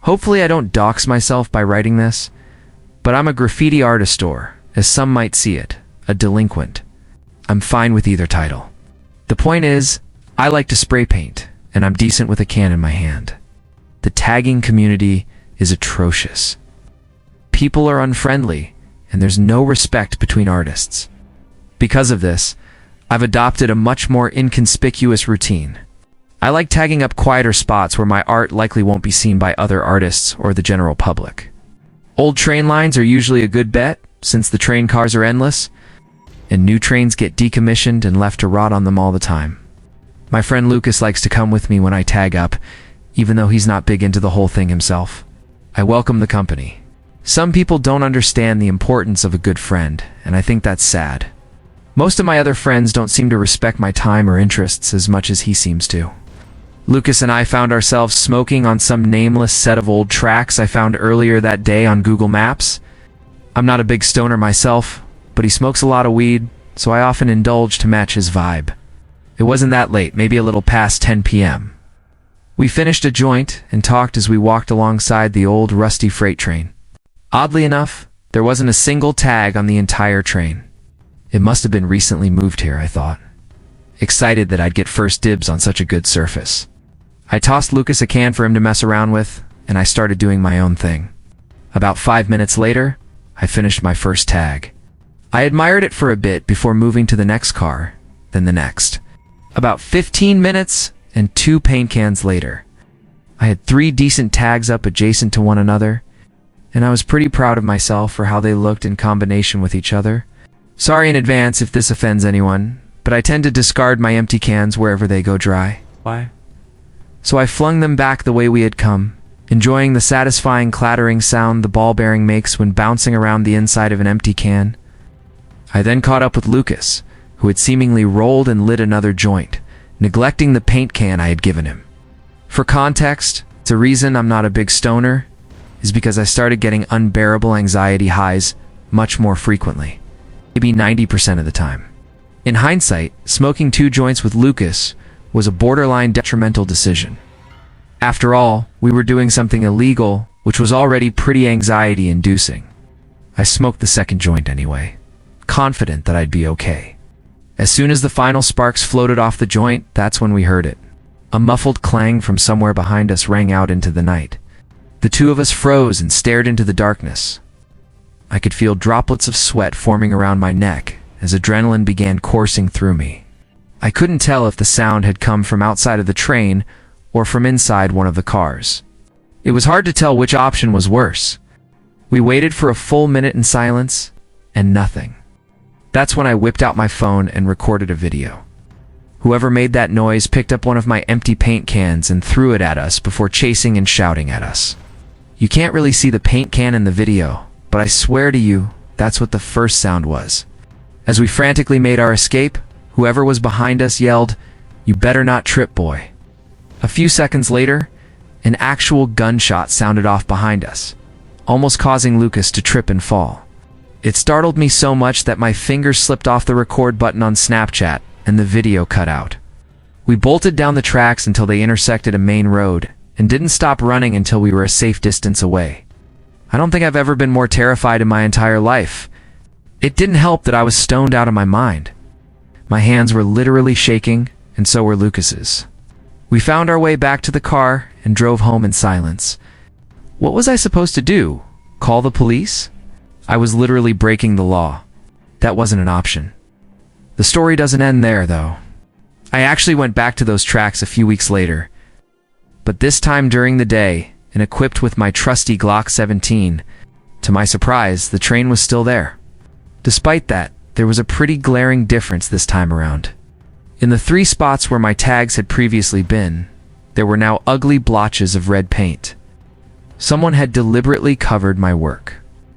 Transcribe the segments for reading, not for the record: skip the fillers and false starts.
Hopefully I don't dox myself by writing this, but I'm a graffiti artist or, as some might see it, a delinquent. I'm fine with either title. The point is, I like to spray paint, and I'm decent with a can in my hand. The tagging community is atrocious. People are unfriendly, and there's no respect between artists. Because of this, I've adopted a much more inconspicuous routine. I like tagging up quieter spots where my art likely won't be seen by other artists or the general public. Old train lines are usually a good bet, since the train cars are endless, and new trains get decommissioned and left to rot on them all the time. My friend Lucas likes to come with me when I tag up, even though he's not big into the whole thing himself. I welcome the company. Some people don't understand the importance of a good friend, and I think that's sad. Most of my other friends don't seem to respect my time or interests as much as he seems to. Lucas and I found ourselves smoking on some nameless set of old tracks I found earlier that day on Google Maps. I'm not a big stoner myself, but he smokes a lot of weed, so I often indulge to match his vibe. It wasn't that late, maybe a little past 10 p.m. We finished a joint and talked as we walked alongside the old rusty freight train. Oddly enough, there wasn't a single tag on the entire train. It must have been recently moved here, I thought. Excited that I'd get first dibs on such a good surface. I tossed Lucas a can for him to mess around with, and I started doing my own thing. About 5 minutes later, I finished my first tag. I admired it for a bit before moving to the next car, then the next. About 15 minutes and 2 paint cans later, I had 3 decent tags up adjacent to one another, and I was pretty proud of myself for how they looked in combination with each other. Sorry in advance if this offends anyone, but I tend to discard my empty cans wherever they go dry. Why? So I flung them back the way we had come, enjoying the satisfying clattering sound the ball bearing makes when bouncing around the inside of an empty can. I then caught up with Lucas, who had seemingly rolled and lit another joint, neglecting the paint can I had given him. For context, the reason I'm not a big stoner is because I started getting unbearable anxiety highs much more frequently, maybe 90% of the time. In hindsight, smoking 2 joints with Lucas was a borderline detrimental decision. After all, we were doing something illegal, which was already pretty anxiety-inducing. I smoked the second joint anyway, confident that I'd be okay. As soon as the final sparks floated off the joint, that's when we heard it. A muffled clang from somewhere behind us rang out into the night. The two of us froze and stared into the darkness. I could feel droplets of sweat forming around my neck as adrenaline began coursing through me. I couldn't tell if the sound had come from outside of the train or from inside one of the cars. It was hard to tell which option was worse. We waited for a full minute in silence, and nothing. That's when I whipped out my phone and recorded a video. Whoever made that noise picked up one of my empty paint cans and threw it at us before chasing and shouting at us. You can't really see the paint can in the video, but I swear to you, that's what the first sound was. As we frantically made our escape, whoever was behind us yelled, "You better not trip, boy." A few seconds later, an actual gunshot sounded off behind us, almost causing Lucas to trip and fall. It startled me so much that my fingers slipped off the record button on Snapchat and the video cut out. We bolted down the tracks until they intersected a main road and didn't stop running until we were a safe distance away. I don't think I've ever been more terrified in my entire life. It didn't help that I was stoned out of my mind. My hands were literally shaking, and so were Lucas's. We found our way back to the car and drove home in silence. What was I supposed to do? Call the police? I was literally breaking the law. That wasn't an option. The story doesn't end there, though. I actually went back to those tracks a few weeks later, but this time during the day, and equipped with my trusty Glock 17. To my surprise, the train was still there. Despite that, there was a pretty glaring difference this time around. In the 3 spots where my tags had previously been, there were now ugly blotches of red paint. Someone had deliberately covered my work.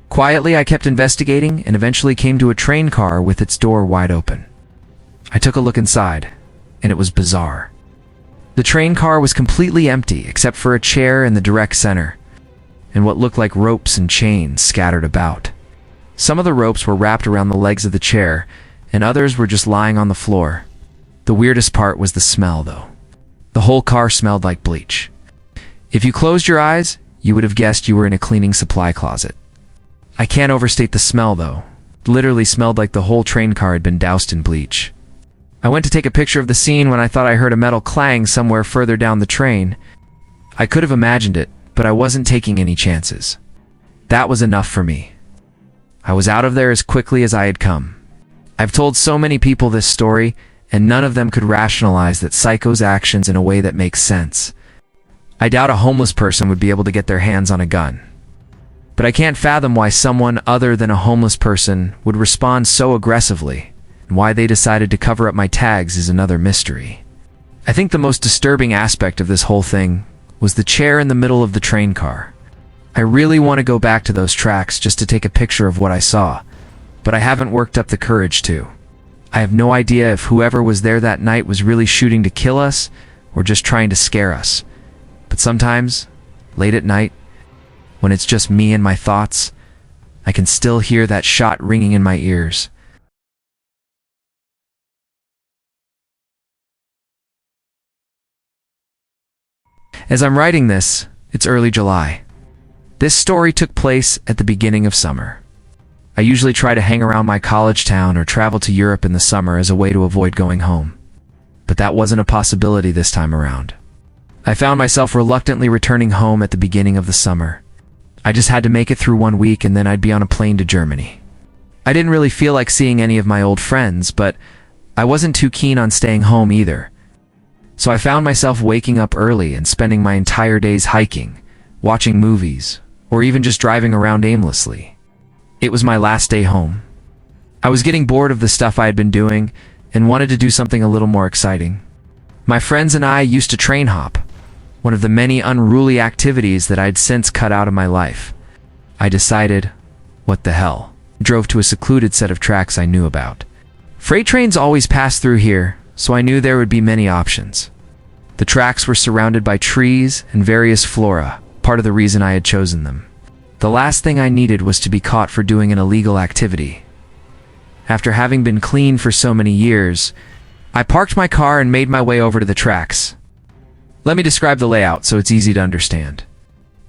Quietly, I kept investigating and eventually came to a train car with its door wide open. I took a look inside, and it was bizarre. The train car was completely empty except for a chair in the direct center, and what looked like ropes and chains scattered about. Some of the ropes were wrapped around the legs of the chair, and others were just lying on the floor. The weirdest part was the smell, though. The whole car smelled like bleach. If you closed your eyes, you would have guessed you were in a cleaning supply closet. I can't overstate the smell, though. It literally smelled like the whole train car had been doused in bleach. I went to take a picture of the scene when I thought I heard a metal clang somewhere further down the train. I could have imagined it, but I wasn't taking any chances. That was enough for me. I was out of there as quickly as I had come. I've told so many people this story, and none of them could rationalize that psycho's actions in a way that makes sense. I doubt a homeless person would be able to get their hands on a gun. But I can't fathom why someone other than a homeless person would respond so aggressively, and why they decided to cover up my tags is another mystery. I think the most disturbing aspect of this whole thing was the chair in the middle of the train car. I really want to go back to those tracks just to take a picture of what I saw, but I haven't worked up the courage to. I have no idea if whoever was there that night was really shooting to kill us or just trying to scare us. But sometimes, late at night, when it's just me and my thoughts, I can still hear that shot ringing in my ears. As I'm writing this, it's early July. This story took place at the beginning of summer. I usually try to hang around my college town or travel to Europe in the summer as a way to avoid going home. But that wasn't a possibility this time around. I found myself reluctantly returning home at the beginning of the summer. I just had to make it through 1 week and then I'd be on a plane to Germany. I didn't really feel like seeing any of my old friends, but I wasn't too keen on staying home either. So I found myself waking up early and spending my entire days hiking, watching movies, or even just driving around aimlessly. It was my last day home. I was getting bored of the stuff I had been doing and wanted to do something a little more exciting. My friends and I used to train hop, one of the many unruly activities that I'd since cut out of my life. I decided, what the hell, drove to a secluded set of tracks I knew about. Freight trains always passed through here, so I knew there would be many options. The tracks were surrounded by trees and various flora, part of the reason I had chosen them. The last thing I needed was to be caught for doing an illegal activity. After having been clean for so many years, I parked my car and made my way over to the tracks. Let me describe the layout so it's easy to understand.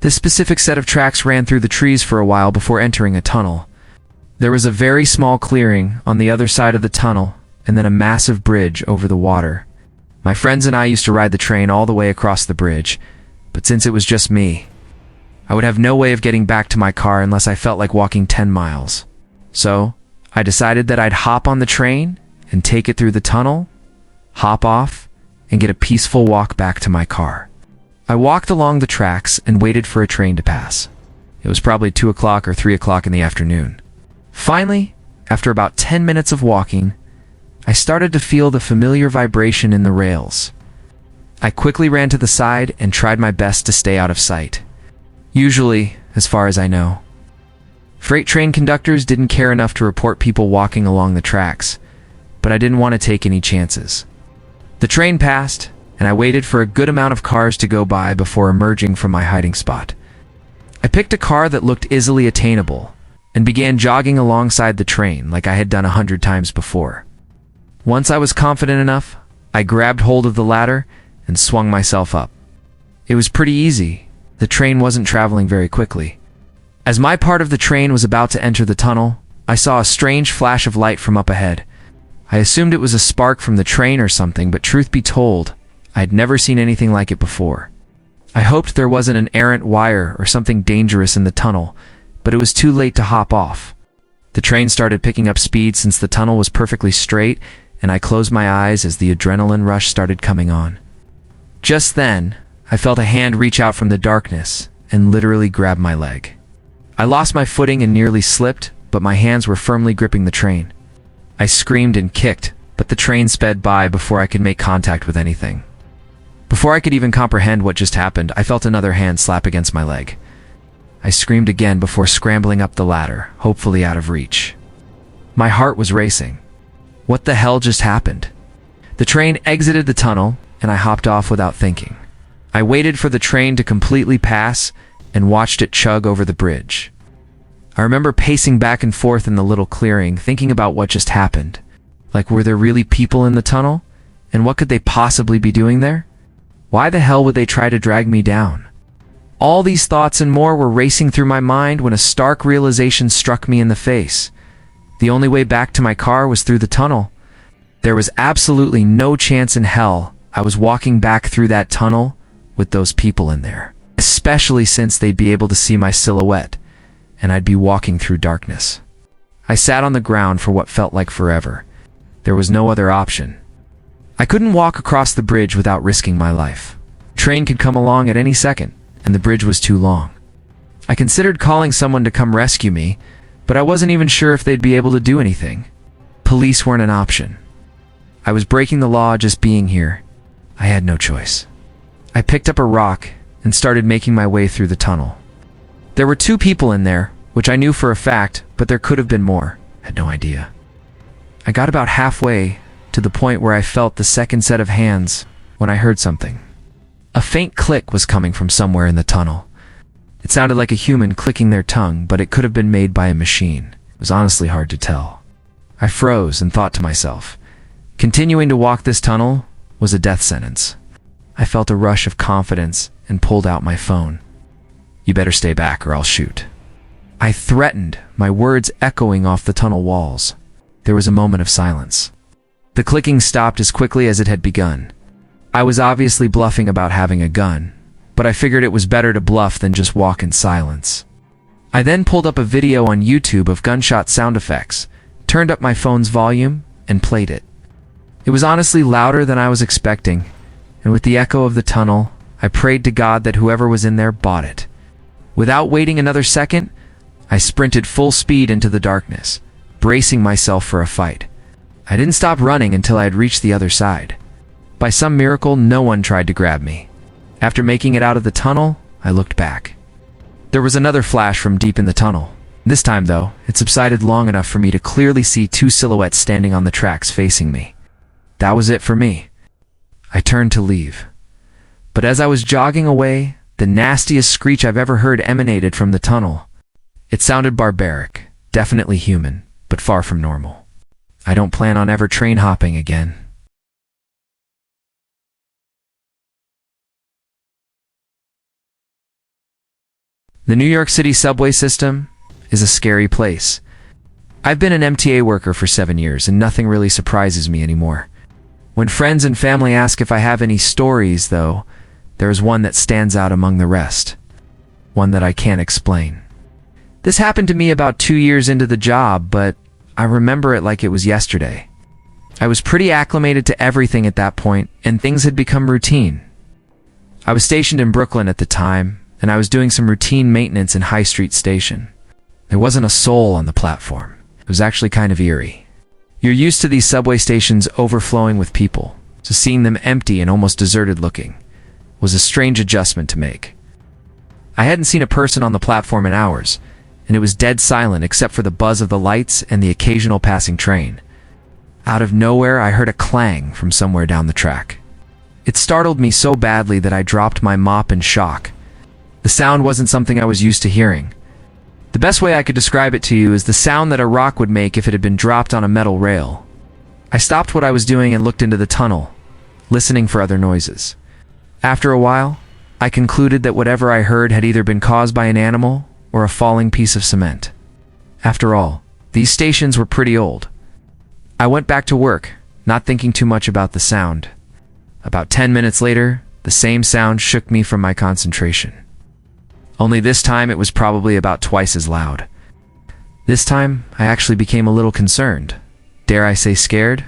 This specific set of tracks ran through the trees for a while before entering a tunnel. There was a very small clearing on the other side of the tunnel, and then a massive bridge over the water. My friends and I used to ride the train all the way across the bridge, but since it was just me, I would have no way of getting back to my car unless I felt like walking 10 miles. So, I decided that I'd hop on the train and take it through the tunnel, hop off, and get a peaceful walk back to my car. I walked along the tracks and waited for a train to pass. It was probably 2 o'clock or 3 o'clock in the afternoon. Finally, after about 10 minutes of walking, I started to feel the familiar vibration in the rails. I quickly ran to the side and tried my best to stay out of sight. Usually, as far as I know, freight train conductors didn't care enough to report people walking along the tracks, but I didn't want to take any chances. The train passed, and I waited for a good amount of cars to go by before emerging from my hiding spot. I picked a car that looked easily attainable, and began jogging alongside the train like I had done 100 times before. Once I was confident enough, I grabbed hold of the ladder and swung myself up. It was pretty easy. The train wasn't traveling very quickly. As my part of the train was about to enter the tunnel, I saw a strange flash of light from up ahead. I assumed it was a spark from the train or something, but truth be told, I had never seen anything like it before. I hoped there wasn't an errant wire or something dangerous in the tunnel, but it was too late to hop off. The train started picking up speed since the tunnel was perfectly straight, and I closed my eyes as the adrenaline rush started coming on. Just then, I felt a hand reach out from the darkness and literally grab my leg. I lost my footing and nearly slipped, but my hands were firmly gripping the train. I screamed and kicked, but the train sped by before I could make contact with anything. Before I could even comprehend what just happened, I felt another hand slap against my leg. I screamed again before scrambling up the ladder, hopefully out of reach. My heart was racing. What the hell just happened? The train exited the tunnel, and I hopped off without thinking. I waited for the train to completely pass and watched it chug over the bridge. I remember pacing back and forth in the little clearing, thinking about what just happened. Like, were there really people in the tunnel? And what could they possibly be doing there? Why the hell would they try to drag me down? All these thoughts and more were racing through my mind when a stark realization struck me in the face. The only way back to my car was through the tunnel. There was absolutely no chance in hell I was walking back through that tunnel with those people in there, especially since they'd be able to see my silhouette, and I'd be walking through darkness. I sat on the ground for what felt like forever. There was no other option. I couldn't walk across the bridge without risking my life. A train could come along at any second, and the bridge was too long. I considered calling someone to come rescue me, but I wasn't even sure if they'd be able to do anything. Police weren't an option. I was breaking the law just being here. I had no choice. I picked up a rock and started making my way through the tunnel. There were 2 people in there, which I knew for a fact, but there could have been more. I had no idea. I got about halfway to the point where I felt the second set of hands when I heard something. A faint click was coming from somewhere in the tunnel. It sounded like a human clicking their tongue, but it could have been made by a machine. It was honestly hard to tell. I froze and thought to myself, continuing to walk this tunnel was a death sentence. I felt a rush of confidence and pulled out my phone. "You better stay back or I'll shoot." I threatened, my words echoing off the tunnel walls. There was a moment of silence. The clicking stopped as quickly as it had begun. I was obviously bluffing about having a gun, but I figured it was better to bluff than just walk in silence. I then pulled up a video on YouTube of gunshot sound effects, turned up my phone's volume, and played it. It was honestly louder than I was expecting, and with the echo of the tunnel, I prayed to God that whoever was in there bought it. Without waiting another second, I sprinted full speed into the darkness, bracing myself for a fight. I didn't stop running until I had reached the other side. By some miracle, no one tried to grab me. After making it out of the tunnel, I looked back. There was another flash from deep in the tunnel. This time, though, it subsided long enough for me to clearly see 2 silhouettes standing on the tracks facing me. That was it for me. I turned to leave. But as I was jogging away, the nastiest screech I've ever heard emanated from the tunnel. It sounded barbaric, definitely human, but far from normal. I don't plan on ever train hopping again. The New York City subway system is a scary place. I've been an MTA worker for 7 years, and nothing really surprises me anymore. When friends and family ask if I have any stories, though, there is one that stands out among the rest. One that I can't explain. This happened to me about 2 years into the job, but I remember it like it was yesterday. I was pretty acclimated to everything at that point, and things had become routine. I was stationed in Brooklyn at the time, and I was doing some routine maintenance in High Street Station. There wasn't a soul on the platform. It was actually kind of eerie. You're used to these subway stations overflowing with people, so seeing them empty and almost deserted looking was a strange adjustment to make. I hadn't seen a person on the platform in hours, and it was dead silent except for the buzz of the lights and the occasional passing train. Out of nowhere, I heard a clang from somewhere down the track. It startled me so badly that I dropped my mop in shock. The sound wasn't something I was used to hearing. The best way I could describe it to you is the sound that a rock would make if it had been dropped on a metal rail. I stopped what I was doing and looked into the tunnel, listening for other noises. After a while, I concluded that whatever I heard had either been caused by an animal or a falling piece of cement. After all, these stations were pretty old. I went back to work, not thinking too much about the sound. About 10 minutes later, the same sound shook me from my concentration. Only this time it was probably about twice as loud. This time, I actually became a little concerned. Dare I say scared?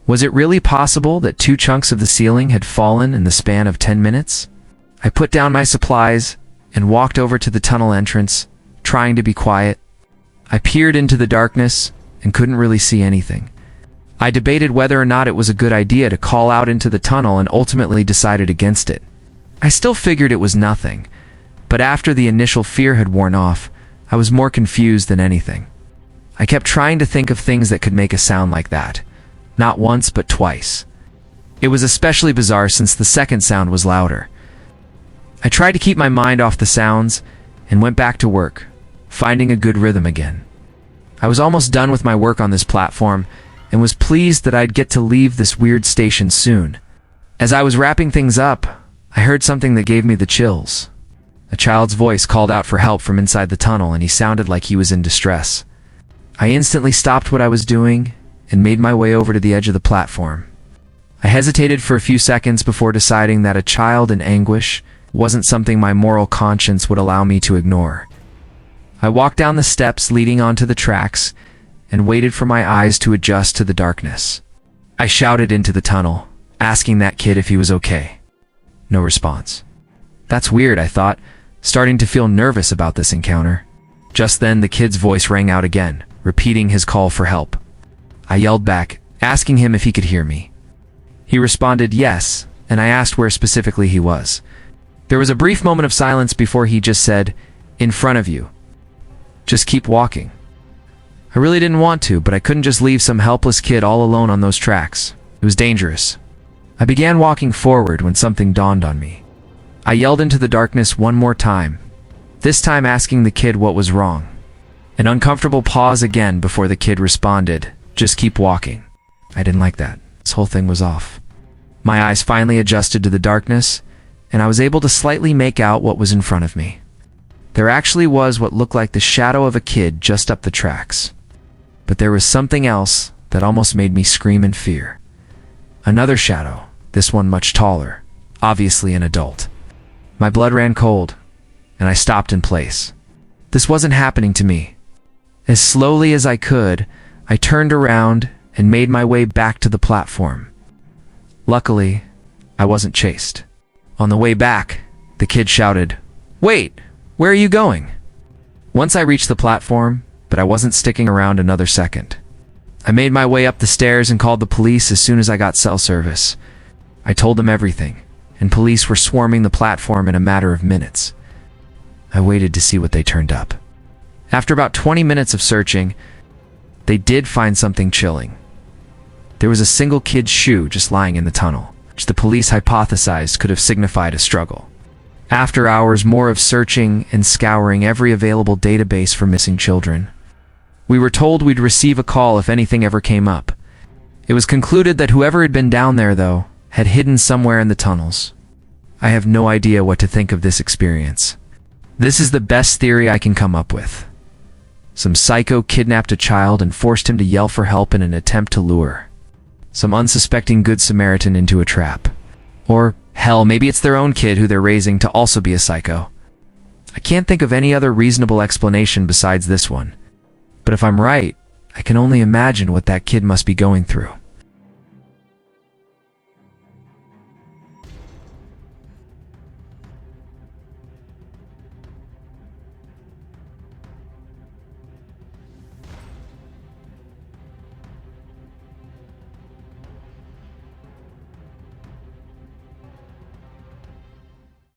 Was it really possible that 2 chunks of the ceiling had fallen in the span of 10 minutes? I put down my supplies and walked over to the tunnel entrance, trying to be quiet. I peered into the darkness and couldn't really see anything. I debated whether or not it was a good idea to call out into the tunnel and ultimately decided against it. I still figured it was nothing, but after the initial fear had worn off, I was more confused than anything. I kept trying to think of things that could make a sound like that. Not once, but twice. It was especially bizarre since the second sound was louder. I tried to keep my mind off the sounds and went back to work, finding a good rhythm again. I was almost done with my work on this platform and was pleased that I'd get to leave this weird station soon. As I was wrapping things up, I heard something that gave me the chills. A child's voice called out for help from inside the tunnel, and he sounded like he was in distress. I instantly stopped what I was doing and made my way over to the edge of the platform. I hesitated for a few seconds before deciding that a child in anguish wasn't something my moral conscience would allow me to ignore. I walked down the steps leading onto the tracks and waited for my eyes to adjust to the darkness. I shouted into the tunnel, asking that kid if he was okay. No response. That's weird, I thought, starting to feel nervous about this encounter. Just then, the kid's voice rang out again, repeating his call for help. I yelled back, asking him if he could hear me. He responded yes, and I asked where specifically he was. There was a brief moment of silence before he just said, "In front of you. Just keep walking." I really didn't want to, but I couldn't just leave some helpless kid all alone on those tracks. It was dangerous. I began walking forward when something dawned on me. I yelled into the darkness one more time, this time asking the kid what was wrong. An uncomfortable pause again before the kid responded, "Just keep walking." I didn't like that. This whole thing was off. My eyes finally adjusted to the darkness, and I was able to slightly make out what was in front of me. There actually was what looked like the shadow of a kid just up the tracks. But there was something else that almost made me scream in fear. Another shadow, this one much taller, obviously an adult. My blood ran cold, and I stopped in place. This wasn't happening to me. As slowly as I could, I turned around and made my way back to the platform. Luckily, I wasn't chased. On the way back, the kid shouted, "Wait, where are you going?" Once I reached the platform, but I wasn't sticking around another second. I made my way up the stairs and called the police as soon as I got cell service. I told them everything, and police were swarming the platform in a matter of minutes. I waited to see what they turned up. After about 20 minutes of searching, they did find something chilling. There was a single kid's shoe just lying in the tunnel, which the police hypothesized could have signified a struggle. After hours more of searching and scouring every available database for missing children, we were told we'd receive a call if anything ever came up. It was concluded that whoever had been down there, though, had hidden somewhere in the tunnels. I have no idea what to think of this experience. This is the best theory I can come up with. Some psycho kidnapped a child and forced him to yell for help in an attempt to lure some unsuspecting Good Samaritan into a trap. Or, hell, maybe it's their own kid who they're raising to also be a psycho. I can't think of any other reasonable explanation besides this one. But if I'm right, I can only imagine what that kid must be going through.